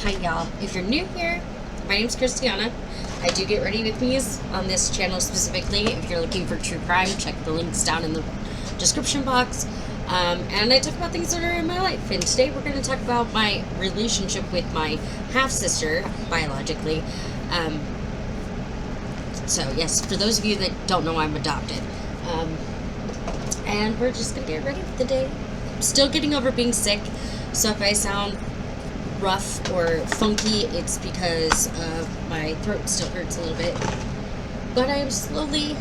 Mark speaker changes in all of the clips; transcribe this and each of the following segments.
Speaker 1: Hi y'all, if you're new here, my name's Christiana. I do get ready with me's on this channel specifically. If you're looking for true crime, check the links down in the description box. And I talk about things that are in my life. And today we're going to talk about my relationship with my half-sister, biologically. So yes, for those of you that don't know, I'm adopted. And we're just going to get ready for the day. I'm still getting over being sick, so if I sound rough or funky, it's because my throat still hurts a little bit. But I'm slowly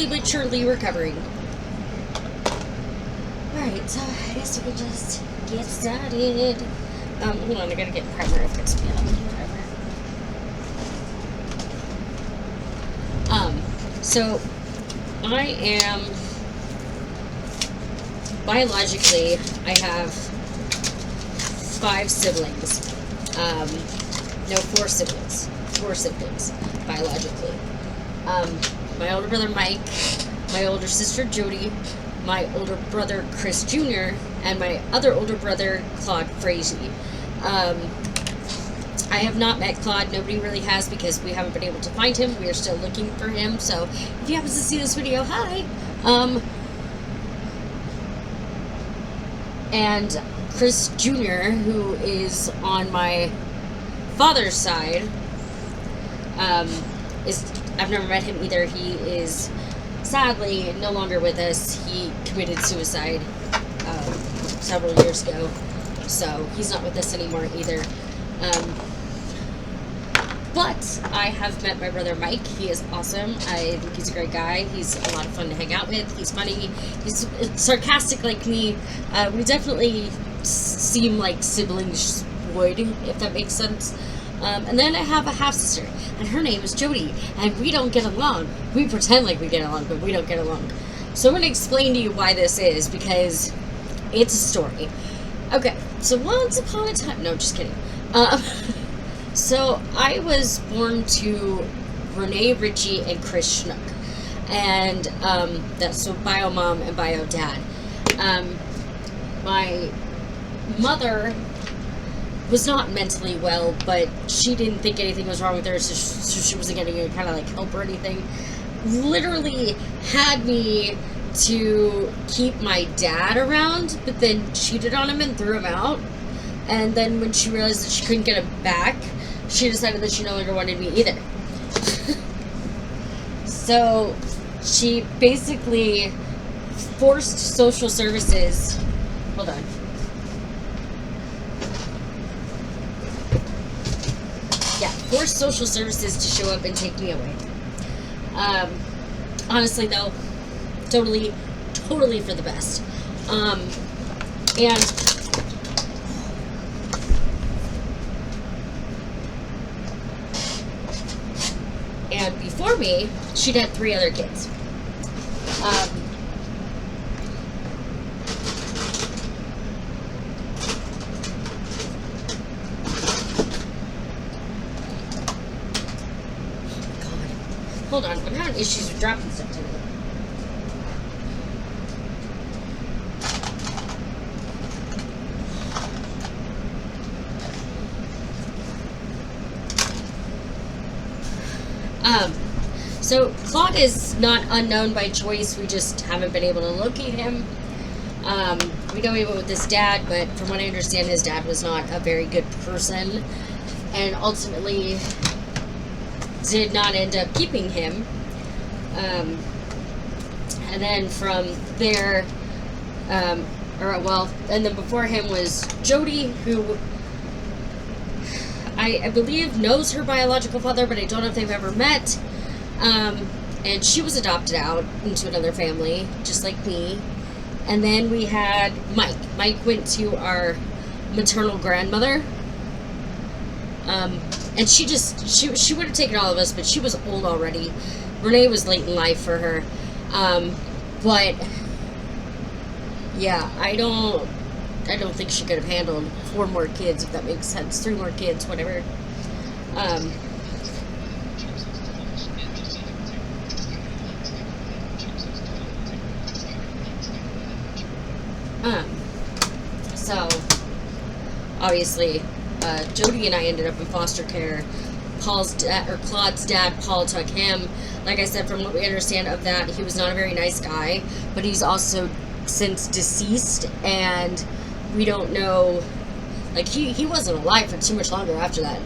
Speaker 1: but surely recovering. Alright, so I guess we can just get started. Hold on, I gotta get primer if it's primer. So I am biologically, I have 5 siblings. No, 4 siblings. 4 siblings, biologically. My older brother Mike, my older sister Jody, my older brother Chris Jr., and my other older brother Claude Frazee. I have not met Claude. Nobody really has because we haven't been able to find him. We are still looking for him. So if you happen to see this video, hi. And Chris Jr., who is on my father's side, I've never met him either. He is sadly no longer with us. He committed suicide several years ago, so he's not with us anymore either. But I have met my brother Mike. He is awesome. I think he's a great guy. He's a lot of fun to hang out with. He's funny. He's sarcastic like me. We definitely seem like siblings would, if that makes sense. And then I have a half-sister, and her name is Jody, and we don't get along. We pretend like we get along, but we don't get along. So I'm going to explain to you why this is, because it's a story. Okay, so once upon a time... No, just kidding. So I was born to Renee, Richie, and Chris Schnook. And that's so bio mom and bio dad. My mother was not mentally well, but she didn't think anything was wrong with her, so she wasn't getting any kind of like help or anything. Literally had me to keep my dad around, but then cheated on him and threw him out. And then when she realized that she couldn't get him back, she decided that she no longer wanted me either. So she basically forced social services. Hold on. Yeah, forced social services to show up and take me away. Honestly, though, totally for the best. And before me, she'd had 3 other kids. Hold on, I'm having issues with dropping stuff today. So Claude is not unknown by choice. We just haven't been able to locate him. We know he went with his dad, but from what I understand, his dad was not a very good person, and ultimately did not end up keeping him. And then from there, and then before him was Jody, who I believe knows her biological father, but I don't know if they've ever met. And she was adopted out into another family, just like me. And then we had Mike. Mike went to our maternal grandmother. And she would have taken all of us, but she was old already. Renee was late in life for her. But yeah, I don't think she could have handled 4 more kids, if that makes sense. 3 more kids, whatever. So obviously Jody and I ended up in foster care. Claude's dad, Paul, took him. Like I said, from what we understand of that, he was not a very nice guy, but he's also since deceased, and we don't know, like, he wasn't alive for too much longer after that.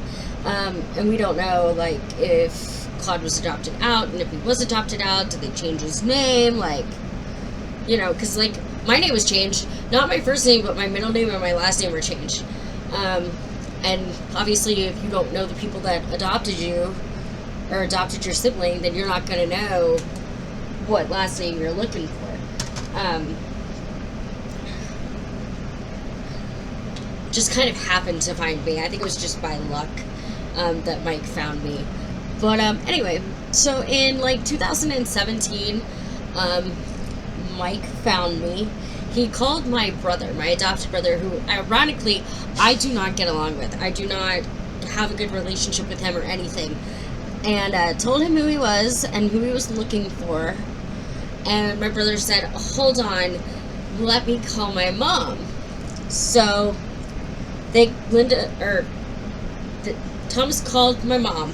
Speaker 1: And we don't know, like, if Claude was adopted out, and if he was adopted out, did they change his name? Like, you know, because, like, my name was changed. Not my first name, but my middle name and my last name were changed. And obviously, if you don't know the people that adopted you, or adopted your sibling, then you're not going to know what last name you're looking for. Just kind of happened to find me. I think it was just by luck that Mike found me. But anyway, so in like 2017, Mike found me. He called my brother, my adopted brother, who ironically I do not get along with. I do not have a good relationship with him or anything. And told him who he was and who he was looking for. And my brother said, hold on, let me call my mom. So Thomas called my mom,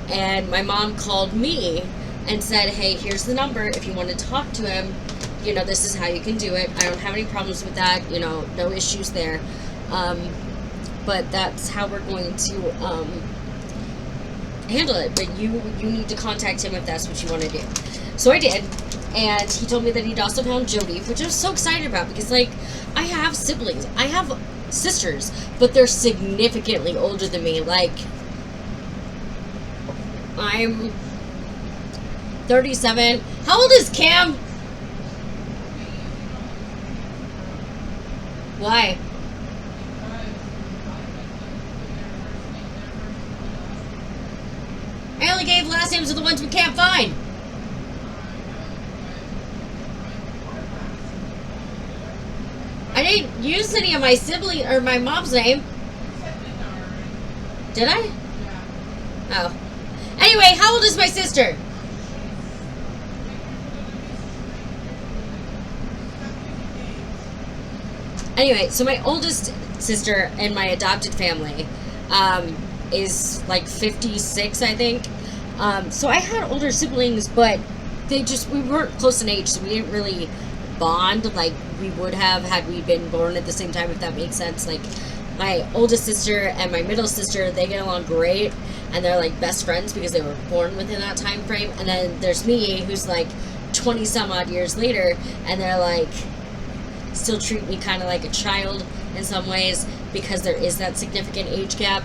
Speaker 1: and my mom called me and said, hey, here's the number. If you want to talk to him, you know, this is how you can do it. I don't have any problems with that, you know, no issues there. But that's how we're going to handle it. But you need to contact him if that's what you want to do. So I did, and he told me that he'd also found Jody, which I was so excited about, because, like, I have siblings. I have sisters, but they're significantly older than me. Like, I'm 37. How old is Cam? Why? I only gave last names to the ones we can't find. I didn't use any of my sibling or my mom's name. Did I? Oh. Anyway, how old is my sister? Anyway, so my oldest sister in my adopted family is like 56, I think. So I had older siblings, but we weren't close in age, so we didn't really bond like we would have had we been born at the same time, if that makes sense. Like, my oldest sister and my middle sister, they get along great, and they're like best friends because they were born within that time frame. And then there's me, who's like 20 some odd years later, and they're like still treat me kind of like a child in some ways because there is that significant age gap.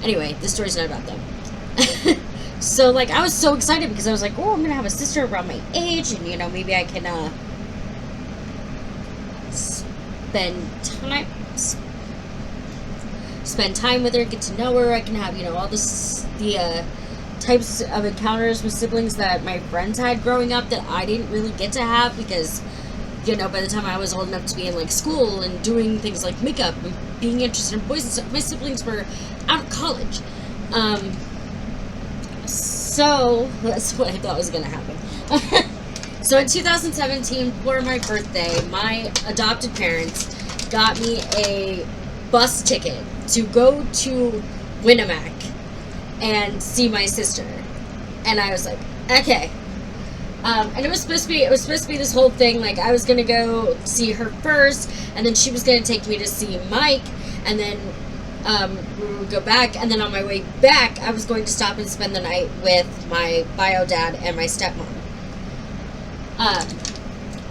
Speaker 1: Anyway, this story's not about them. So, like, I was so excited because I was like, oh, I'm gonna have a sister around my age, and, you know, maybe I can spend time with her, get to know her. I can have, you know, all the types of encounters with siblings that my friends had growing up that I didn't really get to have because, you know, by the time I was old enough to be in, like, school and doing things like makeup and being interested in boys and stuff, my siblings were out of college. So that's what I thought was going to happen. So in 2017, for my birthday, my adopted parents got me a bus ticket to go to Winnemac and see my sister. And I was like, okay. And it was supposed to be this whole thing. Like, I was gonna go see her first, and then she was gonna take me to see Mike, and then we would go back, and then on my way back, I was going to stop and spend the night with my bio dad and my stepmom.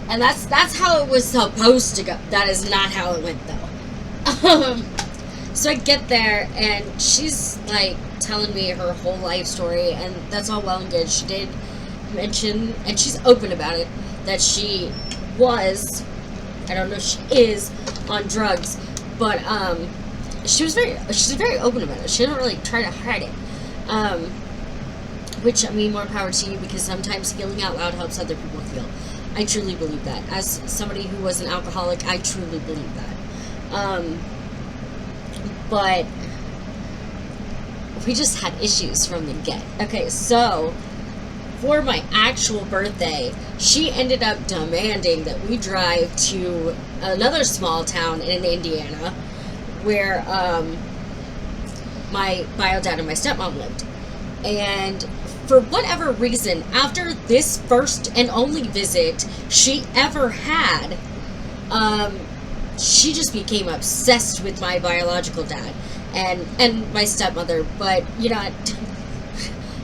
Speaker 1: And that's how it was supposed to go. That is not how it went, though. So I get there, and she's like telling me her whole life story, and that's all well and good. She did mention, and she's open about it, that she was, I don't know if she is, on drugs, but she's very open about it. She didn't really try to hide it, which, I mean, more power to you, because sometimes feeling out loud helps other people feel. I truly believe that. As somebody who was an alcoholic, I truly believe that. But we just had issues from the get. Okay, so for my actual birthday, she ended up demanding that we drive to another small town in Indiana where my bio dad and my stepmom lived. And for whatever reason, after this first and only visit she ever had, she just became obsessed with my biological dad and my stepmother. But, you know,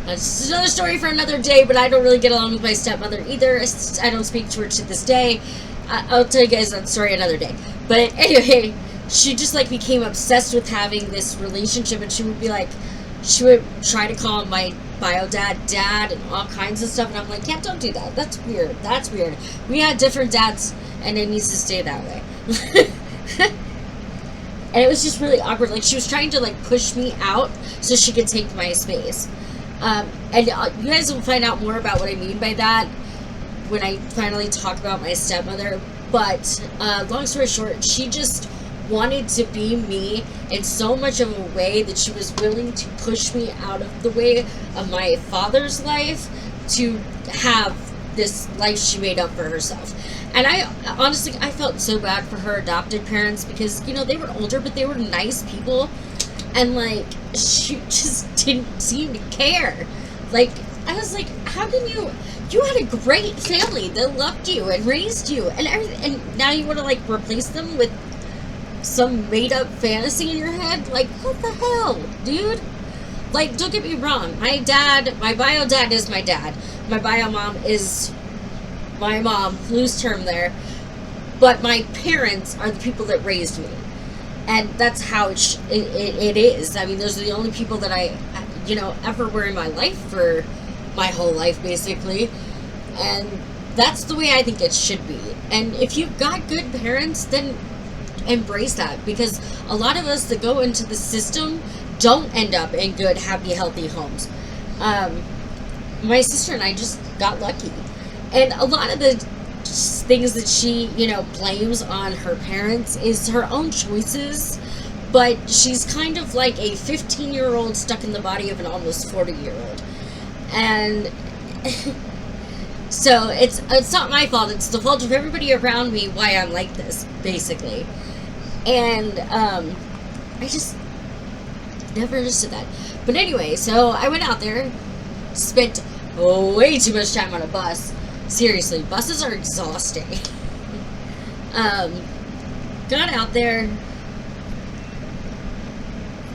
Speaker 1: that's another story for another day, but I don't really get along with my stepmother either. I don't speak to her to this day. I'll tell you guys that story another day. But anyway, she just, like, became obsessed with having this relationship, and she would be like, she would try to call my bio dad and all kinds of stuff, and I'm like, yeah, don't do that. That's weird. That's weird. We had different dads, and it needs to stay that way. And it was just really awkward. Like, she was trying to, like, push me out so she could take my space. And you guys will find out more about what I mean by that when I finally talk about my stepmother. But long story short, she just wanted to be me in so much of a way that she was willing to push me out of the way of my father's life to have this life she made up for herself. And I honestly, I felt so bad for her adopted parents because, you know, they were older, but they were nice people. And, like, she just didn't seem to care. Like, I was like, how can you had a great family that loved you and raised you and everything, and now you want to, like, replace them with some made-up fantasy in your head? Like, what the hell, dude? Like, don't get me wrong. My bio dad is my dad. My bio mom is my mom. Loose term there. But my parents are the people that raised me. And that's how it is. I mean, those are the only people that I, you know, ever were in my life for my whole life, basically. And that's the way I think it should be. And if you've got good parents, then embrace that. Because a lot of us that go into the system don't end up in good, happy, healthy homes. My sister and I just got lucky. And a lot of the things that she, you know, blames on her parents is her own choices, but she's kind of like a 15-year-old stuck in the body of an almost 40-year-old. And so it's not my fault. It's the fault of everybody around me why I'm like this, basically. And I just never understood that. But anyway, so I went out there, spent way too much time on a bus. Seriously, buses are exhausting. Got out there.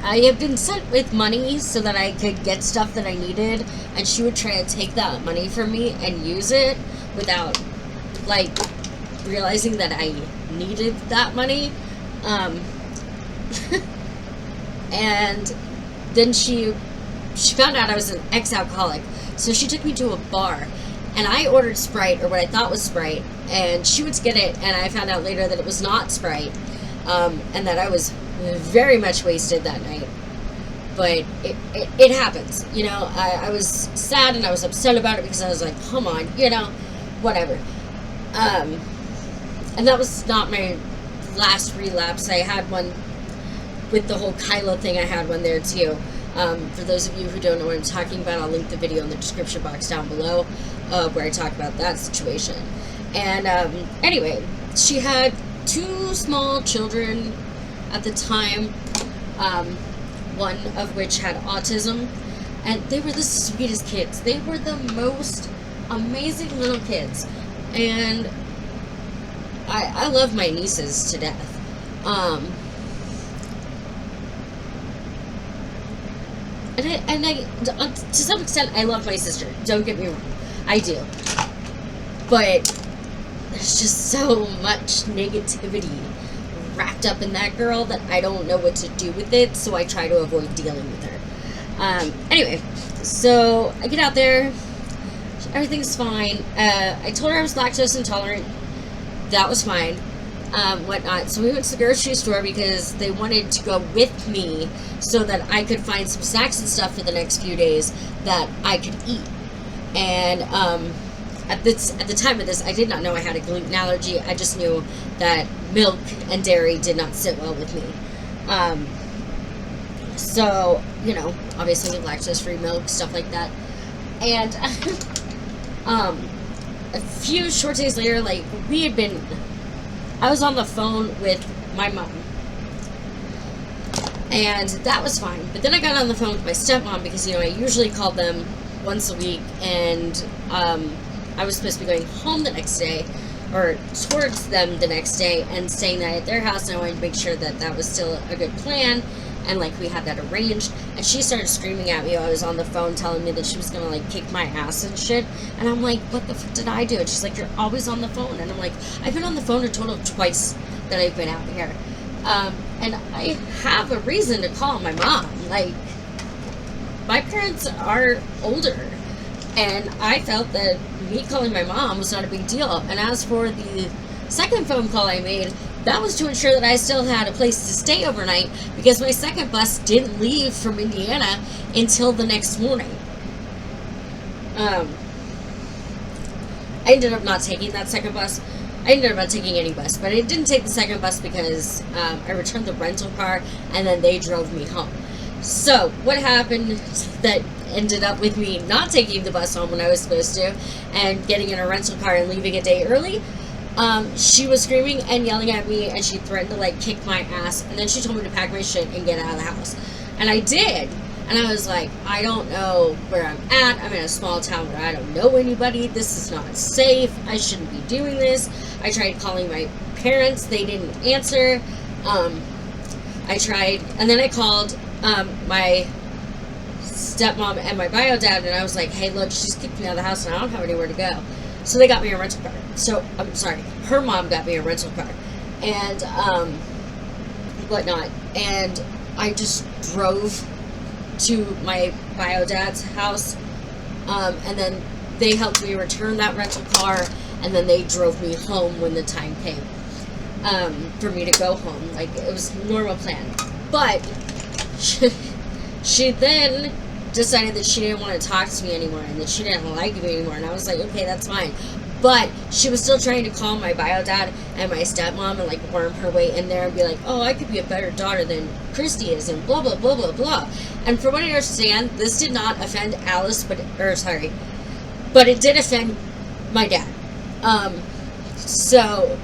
Speaker 1: I had been sent with money so that I could get stuff that I needed, and she would try to take that money from me and use it without, like, realizing that I needed that money. And then she found out I was an ex-alcoholic, so she took me to a bar. And I ordered Sprite, or what I thought was Sprite, and she went to get it, and I found out later that it was not Sprite, and that I was very much wasted that night. But it happens, you know. I was sad and I was upset about it because I was like, come on, you know, whatever. And that was not my last relapse. I had one with the whole Kylo thing. I had one there too. For those of you who don't know what I'm talking about, I'll link the video in the description box down below where I talk about that situation. And anyway, she had 2 small children at the time, one of which had autism, and they were the sweetest kids. They were the most amazing little kids, and I love my nieces to death. And I, to some extent, I love my sister. Don't get me wrong. I do. But there's just so much negativity wrapped up in that girl that I don't know what to do with it, so I try to avoid dealing with her. Anyway, so I get out there. Everything's fine. I told her I was lactose intolerant. That was fine. Whatnot. So we went to the grocery store because they wanted to go with me so that I could find some snacks and stuff for the next few days that I could eat. And at the time of this, I did not know I had a gluten allergy. I just knew that milk and dairy did not sit well with me. So, you know, obviously lactose-free milk, stuff like that. And a few short days later, like, I was on the phone with my mom. And that was fine. But then I got on the phone with my stepmom because, you know, I usually called them once a week, and I was supposed to be going home the next day, or towards them the next day, and staying at their house, and I wanted to make sure that that was still a good plan, and like we had that arranged. And she started screaming at me while I was on the phone, telling me that she was gonna like kick my ass and shit. And I'm like, what the fuck did I do? And she's like, you're always on the phone. And I'm like, I've been on the phone a total of twice that I've been out here. And I have a reason to call my mom. Like, my parents are older, and I felt that me calling my mom was not a big deal. And as for the second phone call I made, that was to ensure that I still had a place to stay overnight, because my second bus didn't leave from Indiana until the next morning. I ended up not taking that second bus. I ended up not taking any bus, but I didn't take the second bus because I returned the rental car, and then they drove me home. So what happened that ended up with me not taking the bus home when I was supposed to, and getting in a rental car and leaving a day early? She was screaming and yelling at me, and she threatened to like kick my ass, and then she told me to pack my shit and get out of the house. And I did. And I was like, I don't know where I'm at. I'm in a small town where I don't know anybody. This is not safe. I shouldn't be doing this. I tried calling my parents. They didn't answer. I tried, and then I called my stepmom and my bio dad, and I was like, hey, look, she's kicked me out of the house, and I don't have anywhere to go. So they got me a rental car. So, I'm sorry, her mom got me a rental car, and whatnot. And I just drove to my bio dad's house, and then they helped me return that rental car, and then they drove me home when the time came for me to go home. Like, it was a normal plan. But she then decided that she didn't want to talk to me anymore, and that she didn't like me anymore, and I was like, okay, that's fine. But she was still trying to call my bio dad and my stepmom and like worm her way in there and be like, oh, I could be a better daughter than Christy is, and blah blah blah blah blah. And from what I understand, this did not offend Alice, but it did offend my dad. So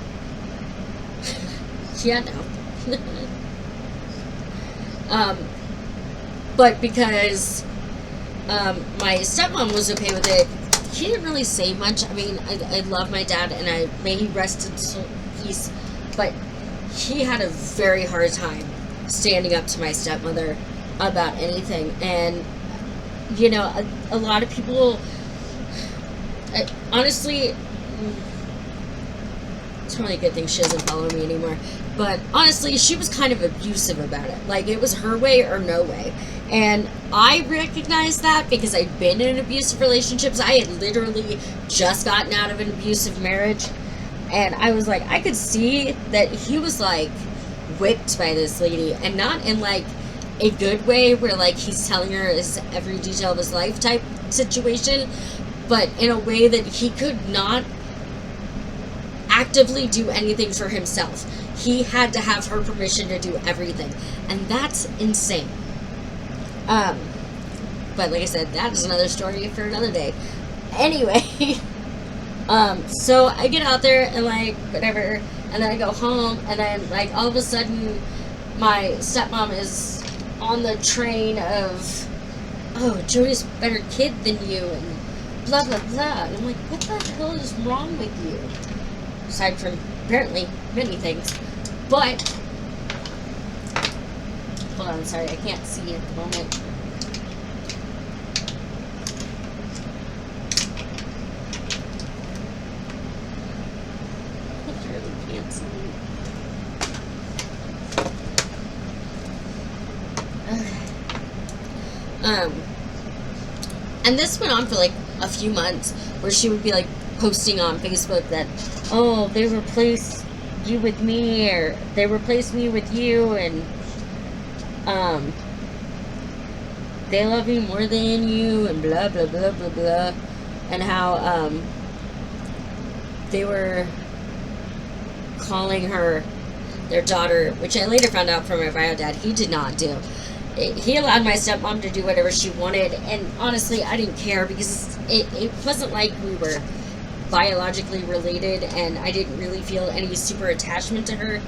Speaker 1: yeah, no. But because my stepmom was okay with it, he didn't really say much. I mean, I love my dad, and may he rest in peace, but he had a very hard time standing up to my stepmother about anything. And, you know, a lot of people, honestly, it's probably a good thing she doesn't follow me anymore, but honestly, she was kind of abusive about it. Like, it was her way or no way. And I recognized that because I'd been in abusive relationships. I had literally just gotten out of an abusive marriage, and I was like, I could see that he was like whipped by this lady, and not in like a good way where like he's telling her his every detail of his life type situation, but in a way that he could not actively do anything for himself. He had to have her permission to do everything, and that's insane. But like I said, that is another story for another day. Anyway, so I get out there and like whatever, and then I go home, and then like all of a sudden my stepmom is on the train of, oh, Joey's a better kid than you, and blah blah blah. And I'm like, what the hell is wrong with you? Aside from apparently many things. But hold on, sorry, I can't see at the moment. I really can't see. And this went on for like a few months, where she would be like posting on Facebook that, oh, they replaced you with me, or they replaced me with you, and they love me more than you, and blah blah blah blah blah, and how they were calling her their daughter, which I later found out from my bio dad he did not do. He allowed my stepmom to do whatever she wanted, and honestly, I didn't care, because it wasn't like we were biologically related, and I didn't really feel any super attachment to her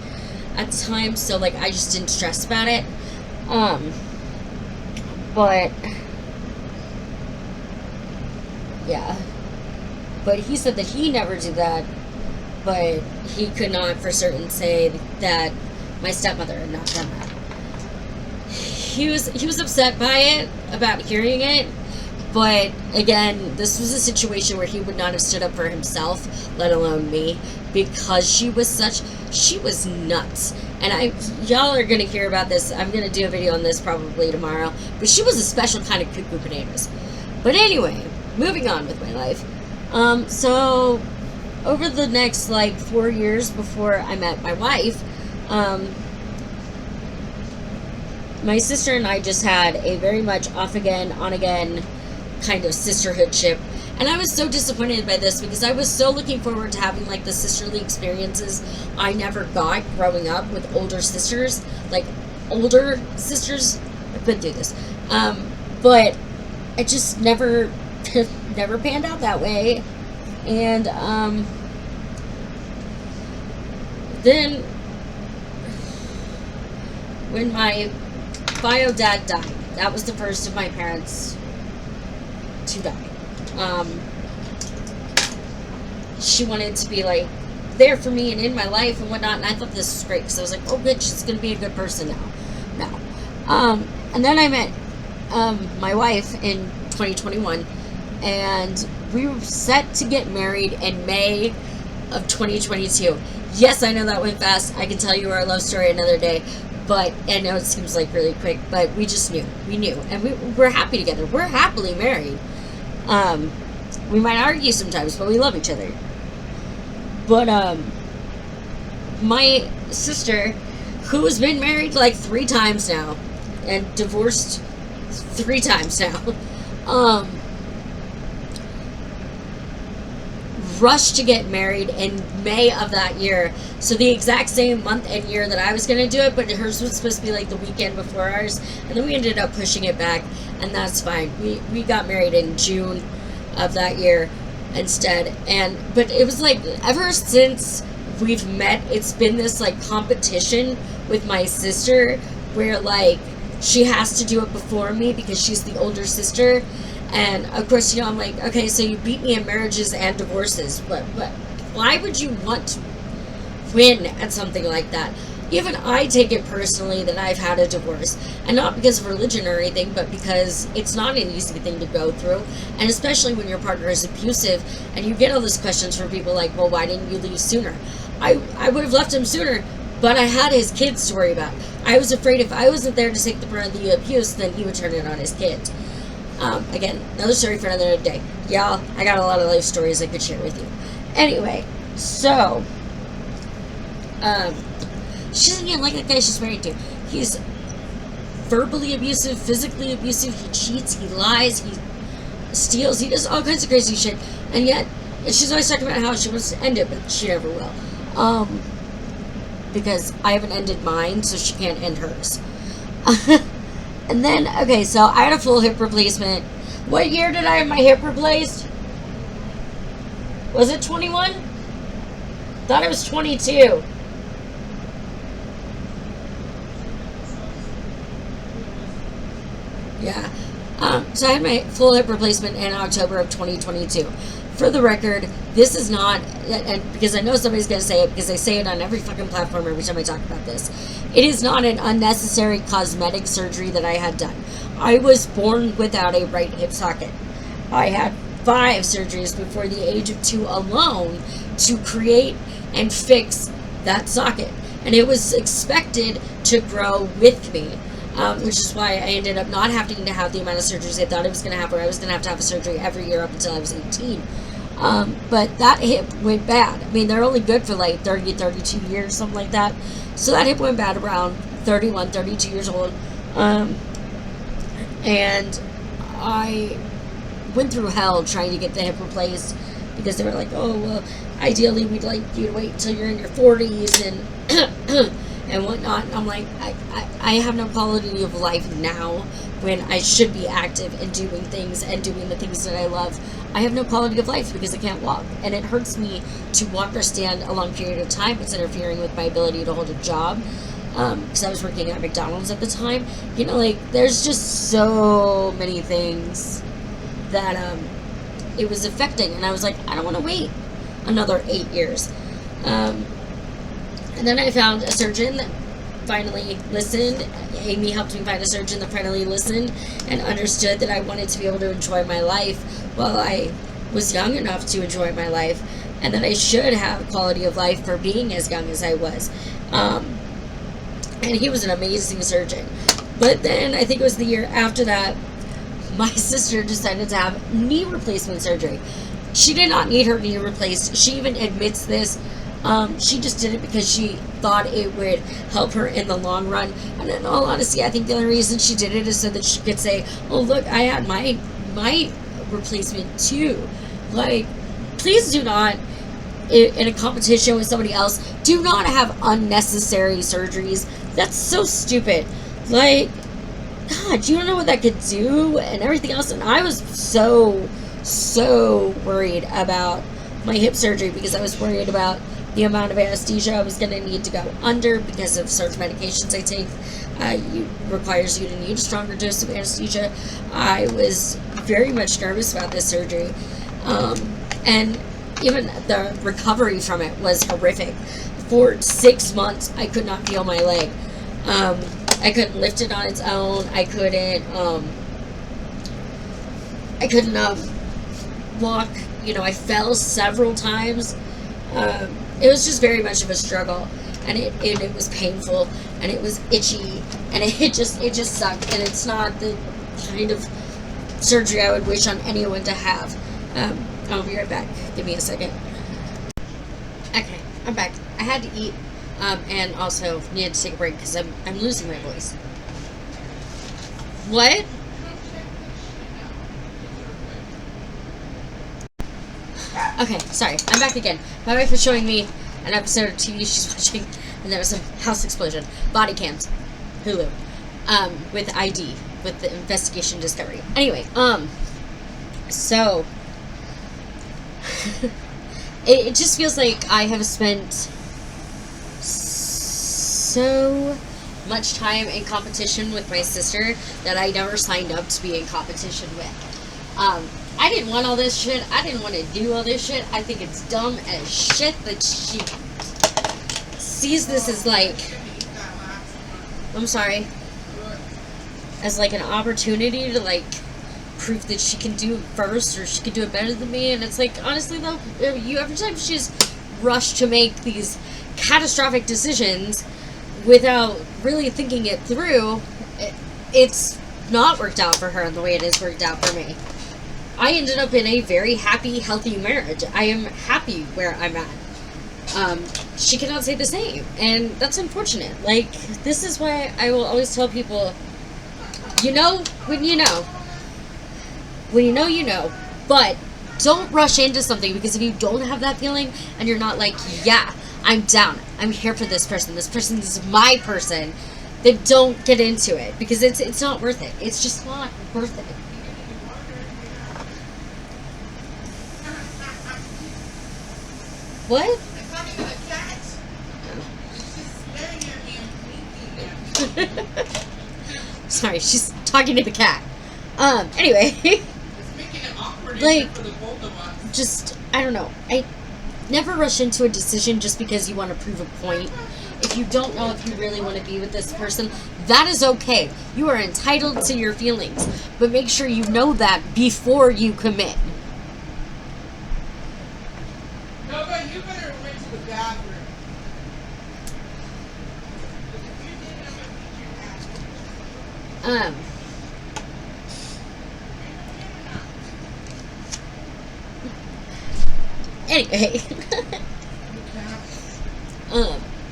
Speaker 1: at the time, so like I just didn't stress about it. But yeah, but he said that he never did that, but he could not for certain say that my stepmother had not done that. He was upset by it, about hearing it, but again, this was a situation where he would not have stood up for himself, let alone me, because she was nuts. And y'all are gonna hear about this. I'm gonna do a video on this probably tomorrow, but she was a special kind of cuckoo bananas. But anyway, moving on with my life. So over the next like 4 years before I met my wife, my sister and I just had a very much off again, on again kind of sisterhoodship. And I was so disappointed by this because I was so looking forward to having like the sisterly experiences I never got growing up with older sisters. Like older sisters, I could do this. But it just never panned out that way. And then when my bio dad died, that was the first of my parents to die. She wanted to be like there for me and in my life and whatnot, and I thought this was great because I was like, oh good, she's gonna be a good person now. And then I met my wife in 2021, and we were set to get married in May of 2022. Yes, I know that went fast. I can tell you our love story another day, but I know it seems like really quick, but we just knew. We knew, and we're happy together. We're happily married. We might argue sometimes, but we love each other. But my sister, who has been married like 3 times now and divorced 3 times now, rushed to get married in May of that year. So the exact same month and year that I was going to do it, but hers was supposed to be like the weekend before ours, and then we ended up pushing it back, and that's fine. We got married in June of that year instead. But it was like ever since we've met, it's been this like competition with my sister where like she has to do it before me because she's the older sister. And of course, you know, I'm like, okay, so you beat me in marriages and divorces, but why would you want to win at something like that? Even I take it personally that I've had a divorce, and not because of religion or anything, but because it's not an easy thing to go through, and especially when your partner is abusive, and you get all these questions from people like, well, why didn't you leave sooner? I would have left him sooner, but I had his kids to worry about. I was afraid if I wasn't there to take the brunt of the abuse, then he would turn it on his kids. Again, another story for another day. Y'all, I got a lot of life stories I could share with you. Anyway, so, she doesn't even like that guy she's married to. He's verbally abusive, physically abusive, he cheats, he lies, he steals, he does all kinds of crazy shit, and yet, she's always talking about how she wants to end it, but she never will. Because I haven't ended mine, so she can't end hers. And then, okay, so I had a full hip replacement. What year did I have my hip replaced? Was it 21? Thought it was 22. Yeah. So I had my full hip replacement in October of 2022. For the record, this is not, and because I know somebody's going to say it, because I say it on every fucking platform every time I talk about this, it is not an unnecessary cosmetic surgery that I had done. I was born without a right hip socket. I had 5 surgeries before the age of 2 alone to create and fix that socket. And it was expected to grow with me, which is why I ended up not having to have the amount of surgeries I thought I was going to have, where I was going to have a surgery every year up until I was 18. But that hip went bad. I mean, they're only good for like 30, 32 years, something like that. So that hip went bad around 31, 32 years old. And I went through hell trying to get the hip replaced because they were like, oh, well, ideally we'd like you to wait until you're in your 40s and and whatnot. And I'm like, I have no quality of life now when I should be active and doing things and doing the things that I love. I have no quality of life because I can't walk, and it hurts me to walk or stand a long period of time. It's interfering with my ability to hold a job. because I was working at McDonald's at the time. You know, like, there's just so many things that it was affecting, and I was like, I don't want to wait another 8 years. And then I found a surgeon that finally listened. Amy helped me find a surgeon that finally listened and understood that I wanted to be able to enjoy my life while I was young enough to enjoy my life, and that I should have quality of life for being as young as I was. And he was an amazing surgeon. But then, I think it was the year after that, my sister decided to have knee replacement surgery. She did not need her knee replaced. She even admits this. She just did it because she thought it would help her in the long run. And in all honesty, I think the only reason she did it is so that she could say, oh, look, I had my replacement too. Like, please do not, in a competition with somebody else, do not have unnecessary surgeries. That's so stupid. Like, God, you don't know what that could do and everything else. And I was so worried about my hip surgery because I was worried about the amount of anesthesia I was going to need to go under because of certain medications I take. Requires you to need a stronger dose of anesthesia. I was very much nervous about this surgery. And even the recovery from it was horrific. For 6 months, I could not feel my leg. I couldn't lift it on its own. I couldn't walk. You know, I fell several times. It was just very much of a struggle, and it was painful, and it was itchy, and it just sucked. And it's not the kind of surgery I would wish on anyone to have. I'll be right back. Give me a second. Okay, I'm back. I had to eat, and also needed to take a break because I'm losing my voice. What? Okay, sorry. I'm back again. My wife was showing me an episode of TV she's watching, and there was some house explosion. Body cams. Hulu. With ID. With the investigation discovery. Anyway, so... it just feels like I have spent so much time in competition with my sister that I never signed up to be in competition with. I didn't want all this shit. I didn't want to do all this shit. I think it's dumb as shit that she sees this as like, I'm sorry, as like an opportunity to like prove that she can do it first or she can do it better than me. And it's like, honestly though, every time she's rushed to make these catastrophic decisions without really thinking it through, it's not worked out for her in the way it has worked out for me. I ended up in a very happy, healthy marriage. I am happy where I'm at. She cannot say the same, and that's unfortunate. Like, this is why I will always tell people, you know when you know. When you know, you know. But don't rush into something, because if you don't have that feeling, and you're not like, yeah, I'm down. I'm here for this person. This person is my person. Then don't get into it, because it's not worth it. It's just not worth it. What?
Speaker 2: I'm talking to the cat. She's staring at me and winking at me.
Speaker 1: Sorry, she's talking to the cat. Anyway.
Speaker 2: It's making it awkward
Speaker 1: like,
Speaker 2: for the both of us.
Speaker 1: Just, I don't know. I never rush into a decision just because you want to prove a point. If you don't know if you really want to be with this person, that is okay. You are entitled to your feelings. But make sure you know that before you commit.
Speaker 2: You better went to the bathroom.
Speaker 1: Anyway.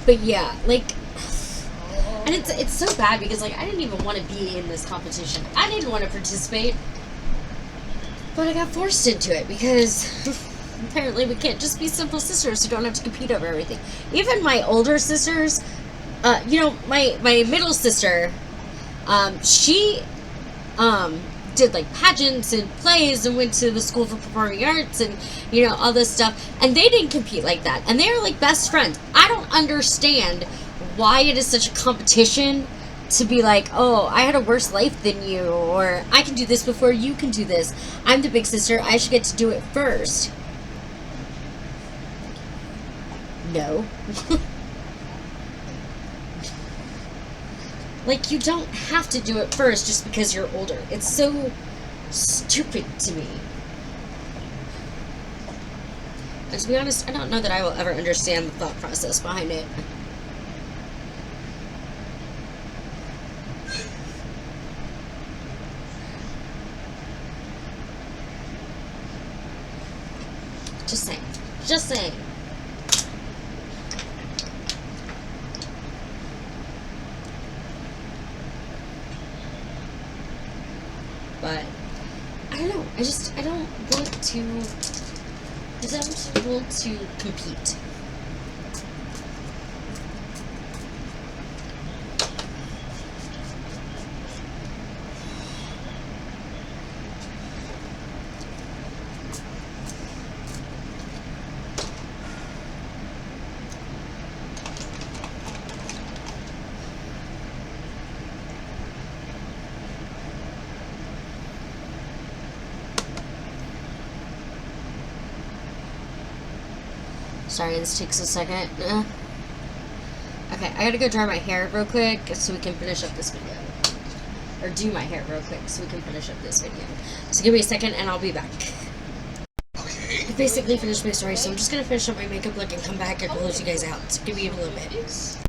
Speaker 1: But yeah, like, and it's so bad because, like, I didn't even want to be in this competition. I didn't want to participate, but I got forced into it because apparently we can't just be simple sisters who don't have to compete over everything. Even my older sisters, you know, my middle sister, she did like pageants and plays and went to the school for performing arts and, you know, all this stuff, and they didn't compete like that, and they're like best friends. I don't understand why it is such a competition to be like, oh, I had a worse life than you, or I can do this before you can do this. I'm the big sister, I should get to do it first. No. Like, you don't have to do it first just because you're older. It's so stupid to me. And to be honest, I don't know that I will ever understand the thought process behind it. Just saying. Just saying. But I don't know. I don't want to compete. Sorry, this takes a second. Okay, I gotta go dry my hair real quick so we can finish up this video. Or do my hair real quick so we can finish up this video. So give me a second and I'll be back.
Speaker 2: Okay.
Speaker 1: I basically finished my story, so I'm just gonna finish up my makeup look and come back and close you guys out. So give me a little bit.